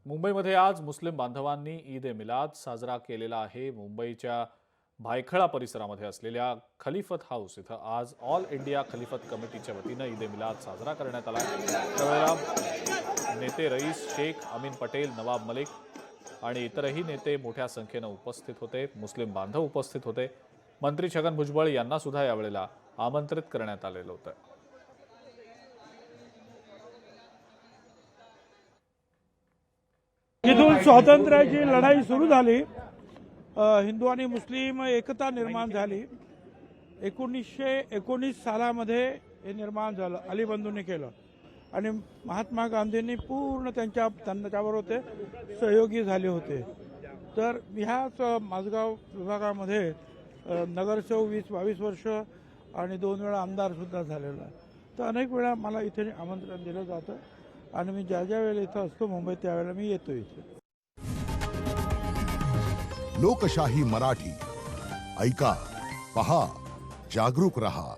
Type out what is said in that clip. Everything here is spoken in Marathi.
मुंबईमध्ये आज मुस्लिम बांधवांनी ईद ए मिलाद साजरा केलेला आहे। मुंबईच्या भायखळा परिसरामध्ये असलेल्या खलिफत हाऊस इथं आज ऑल इंडिया खलिफत कमिटीच्या वतीनं ईद ए मिलाद साजरा करण्यात आला। त्यावेळेला नेते रईस शेख, अमीन पटेल, नवाब मलिक आणि इतरही नेते मोठ्या संख्येनं उपस्थित होते। मुस्लिम बांधव उपस्थित होते। मंत्री छगन भुजबळ यांना सुद्धा यावेळेला आमंत्रित करण्यात आलेलं होतं। जिथून स्वातंत्र्याची लढाई सुरू झाली, हिंदू आणि मुस्लिम एकता निर्माण झाली। 1919 सालामध्ये हे निर्माण झालं, अली बंधूंनी केलं आणि महात्मा गांधींनी पूर्ण त्याच्याबरोबर ते सहयोगी झाले होते। तर ह्याच माझगाव विभागामध्ये नगरसेवक 20-22 वर्ष आणि 2 वेळा आमदार सुद्धा झालेला आहे। तर अनेक वेळा मला इथे आमंत्रण दिलं जातं आणि मी ज्या वेळेला इथं असतो मुंबईत त्यावेळेला मी येतो इथे। लोकशाही मराठी ऐका, पहा, जागरूक रहा।